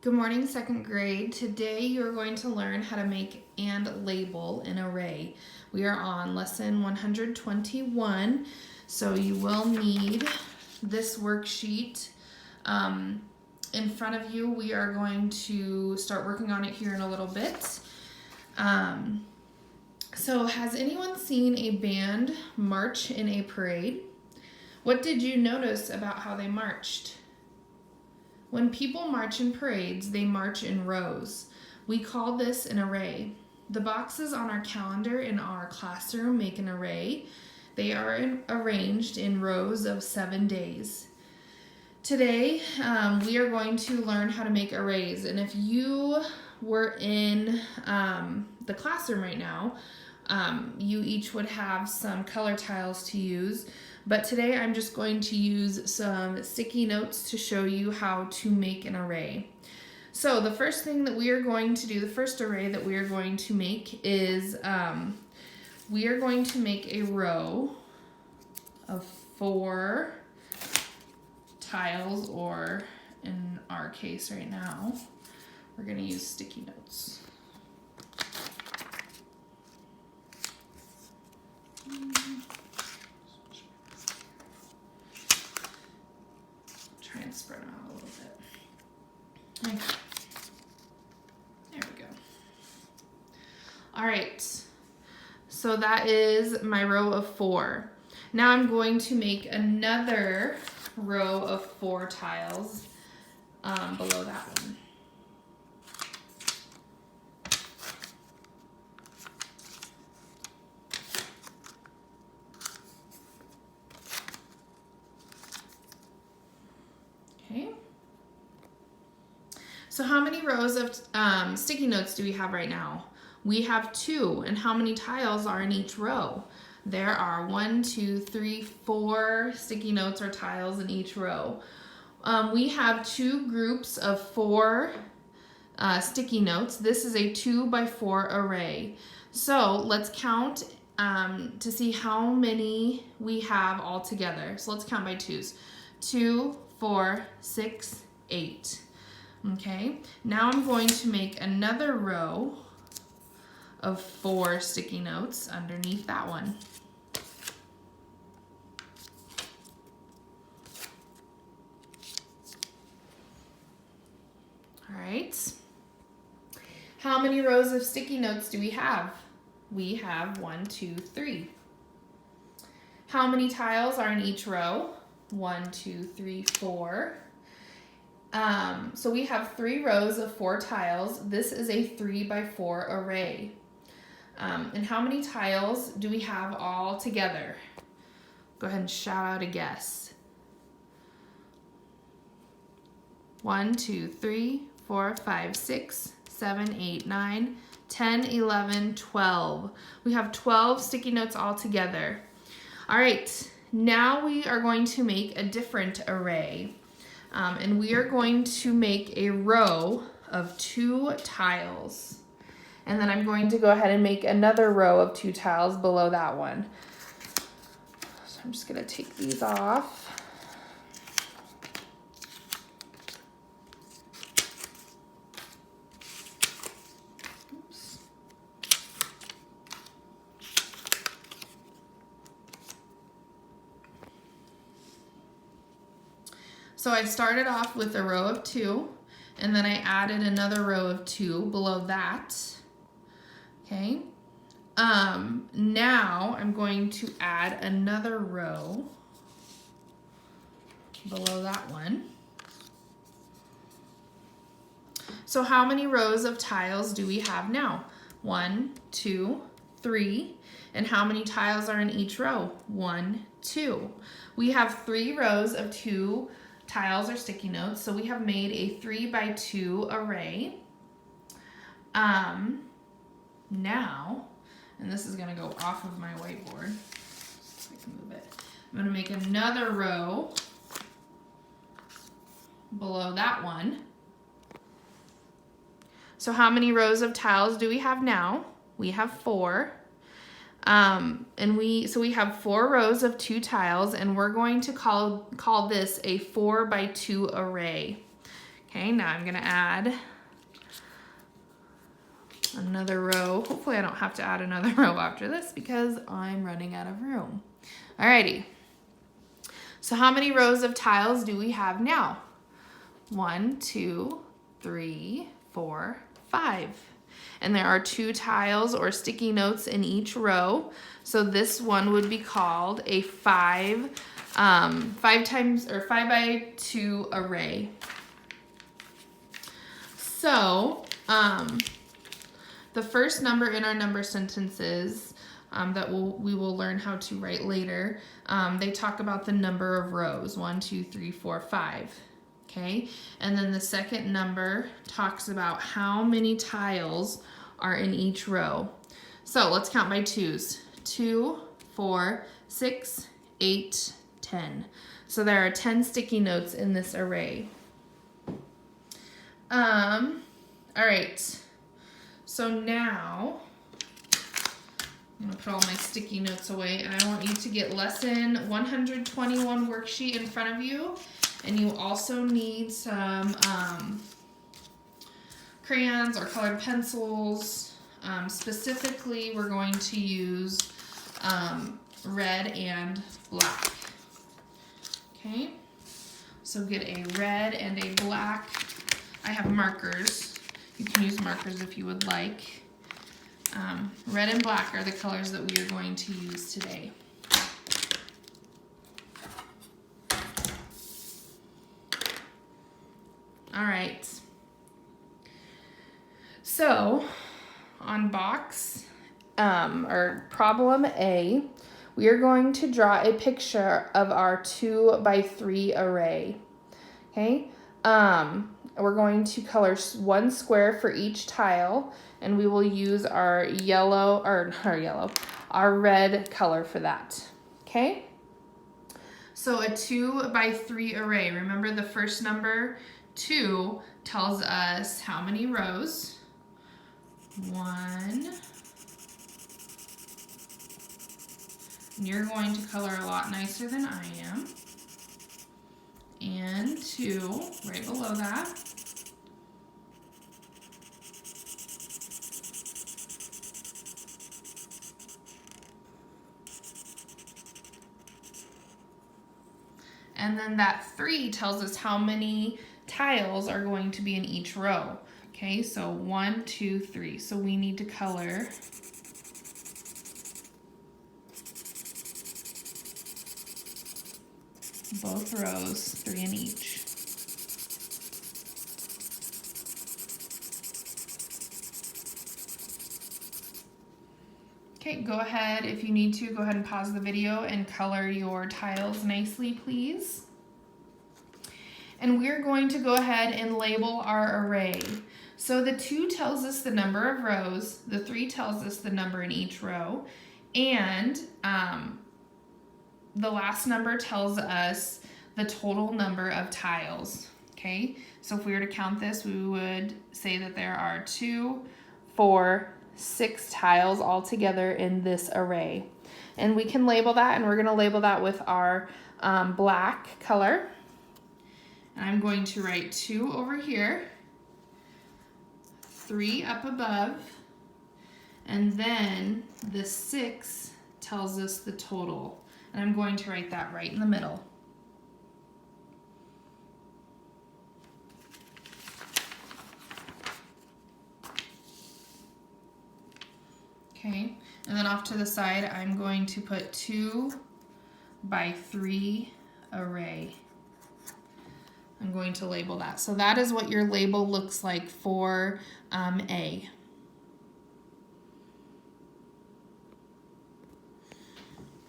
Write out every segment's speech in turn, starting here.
Good morning, second grade. Today you're going to learn how to make and label an array. We are on lesson 121, so you will need this worksheet in front of you. We are going to start working on it here in a little bit. So has anyone seen a band march in a parade? What did you notice about how they marched? When people march in parades, they march in rows. We call this an array. The boxes on our calendar in our classroom make an array. They are arranged in rows of 7 days. Today, we are going to learn how to make arrays. And if you were in the classroom right now, you each would have some color tiles to use. But today I'm just going to use some sticky notes to show you how to make an array. So the first thing that we are going to do, the first array that we are going to make is we are going to make a row of 4 tiles, or in our case right now, we're going to use sticky notes. Try and spread them out a little bit. Okay. There we go. All right. So that is my row of 4. Now I'm going to make another row of 4 tiles below that one. Okay. So how many rows of sticky notes do we have right now? We have 2. And how many tiles are in each row? There are 1, 2, 3, 4 sticky notes or tiles in each row. We have 2 groups of 4 sticky notes. This is a 2 by 4 array. So let's count to see how many we have all together. So let's count by 2s. 2, 4, 6, 8. Okay, now I'm going to make another row of 4 sticky notes underneath that one. All right. How many rows of sticky notes do we have? We have 1, 2, 3. How many tiles are in each row? 1, 2, 3, 4. So we have 3 rows of 4 tiles. This is a 3 by 4 array. And how many tiles do we have all together? Go ahead and shout out a guess. 1, 2, 3, 4, 5, 6, 7, 8, 9, 10, 11, 12. We have 12 sticky notes all together. All right, now we are going to make a different array. And we are going to make a row of 2 tiles. And then I'm going to go ahead and make another row of 2 tiles below that one. So I'm just going to take these off. Oops. So I started off with a row of 2, and then I added another row of 2 below that. Okay. Now I'm going to add another row below that one. So how many rows of tiles do we have now? 1, 2, 3. And how many tiles are in each row? 1, 2. We have 3 rows of 2 tiles or sticky notes, so we have made a 3 by 2 array. Now, and this is going to go off of my whiteboard, so I can move it. I'm going to make another row below that one. So how many rows of tiles do we have now? We have 4. And we have 4 rows of 2 tiles, and we're going to call this a 4 by 2 array. Okay, now I'm gonna add another row. Hopefully I don't have to add another row after this because I'm running out of room. Alrighty. So how many rows of tiles do we have now? 1, 2, 3, 4, 5. And there are 2 tiles or sticky notes in each row. So this one would be called a 5 by 2 array. So the first number in our number sentences that we will learn how to write later, they talk about the number of rows, 1, 2, 3, 4, 5. Okay, and then the second number talks about how many tiles are in each row. So let's count by 2s. 2, 4, 6, 8, 10. So there are 10 sticky notes in this array. All right. So now I'm gonna put all my sticky notes away, and I want you to get lesson 121 worksheet in front of you. And you also need some crayons or colored pencils. Specifically, we're going to use red and black. Okay, so get a red and a black. I have markers. You can use markers if you would like. Red and black are the colors that we are going to use today. All right. So on box or problem A, we are going to draw a picture of our 2 by 3 array. Okay. We're going to color 1 square for each tile, and we will use our our red color for that. Okay. So a 2 by 3 array. Remember the first number 2 tells us how many rows. 1. And you're going to color a lot nicer than I am. And 2, right below that. And then that 3 tells us how many tiles are going to be in each row. Okay, so 1, 2, 3. So we need to color both rows, 3 in each. Okay, go ahead, if you need to, go ahead and pause the video and color your tiles nicely, please. And we're going to go ahead and label our array. So the 2 tells us the number of rows, the 3 tells us the number in each row, and the last number tells us the total number of tiles. Okay, so if we were to count this, we would say that there are 2, 4, 6 tiles all together in this array. And we can label that, and we're going to label that with our black color. And I'm going to write 2 over here, 3 up above, and then the 6 tells us the total. And I'm going to write that right in the middle. Okay, and then off to the side, I'm going to put 2 by 3 array. I'm going to label that. So that is what your label looks like for A.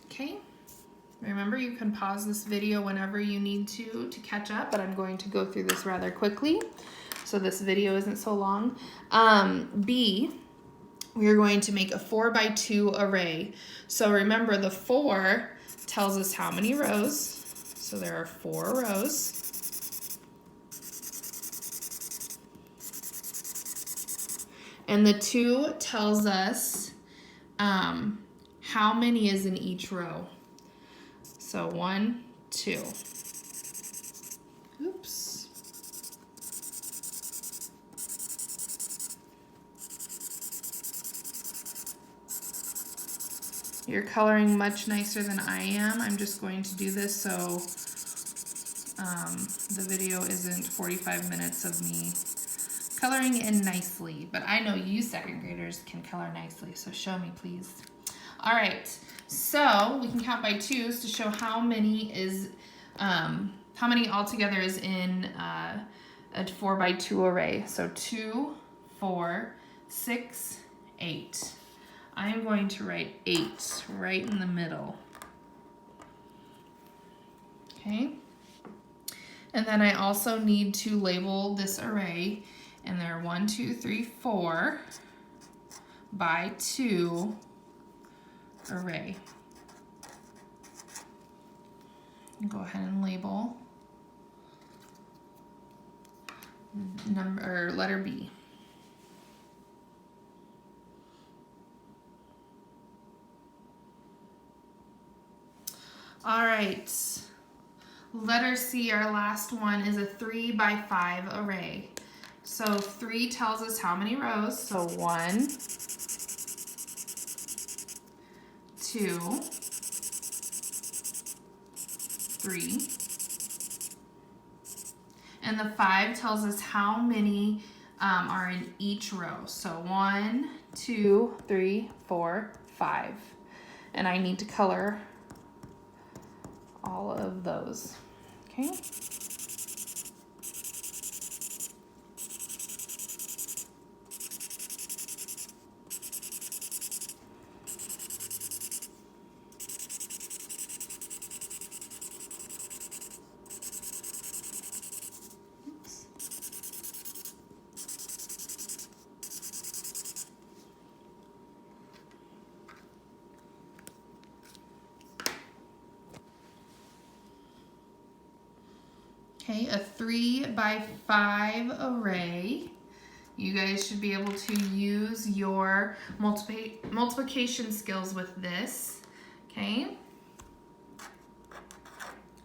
Okay, remember you can pause this video whenever you need to catch up, but I'm going to go through this rather quickly so this video isn't so long. B, we are going to make a 4 by 2 array. So remember the 4 tells us how many rows. So there are 4 rows. And the 2 tells us how many is in each row. So 1, 2. Oops. You're coloring much nicer than I am. I'm just going to do this so the video isn't 45 minutes of me coloring in nicely. But I know you second graders can color nicely, so show me, please. All right, so we can count by twos to show how many altogether is in a 4x2 array. So 2, 4, 6, 8. I'm going to write 8 right in the middle. Okay. And then I also need to label this array, and they're 1, 2, 3, 4 by 2 array. Go ahead and label letter B. All right, letter C, our last one, is a 3 by 5 array. So 3 tells us how many rows. So 1, 2, 3. And the 5 tells us how many are in each row. So 1, 2, 3, 4, 5. And I need to color all of those. Okay. Okay, a 3 by 5 array. You guys should be able to use your multiplication skills with this. Okay,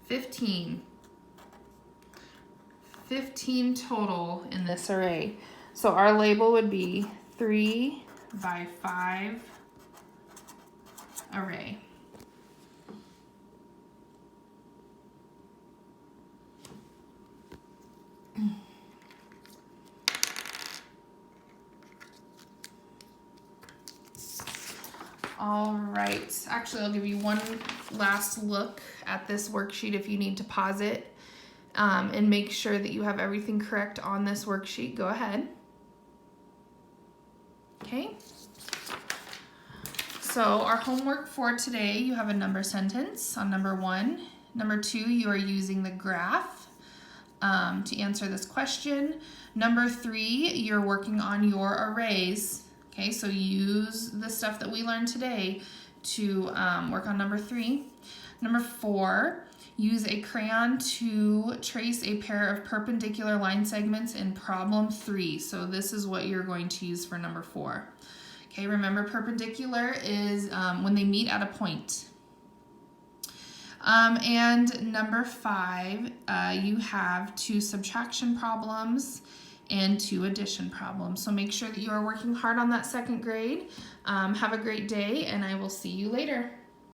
15 total in this array. So our label would be 3 by 5 array. All right, actually I'll give you one last look at this worksheet if you need to pause it and make sure that you have everything correct on this worksheet. Go ahead. Okay. So our homework for today, you have a number sentence on number 1. Number 2, you are using the graph to answer this question. Number 3, you're working on your arrays. Okay, so use the stuff that we learned today to work on number 3. Number 4, use a crayon to trace a pair of perpendicular line segments in problem 3. So this is what you're going to use for number 4. Okay, remember perpendicular is when they meet at a point. And number 5, you have 2 subtraction problems and 2 addition problems. So make sure that you are working hard on that second grade. Have a great day, and I will see you later.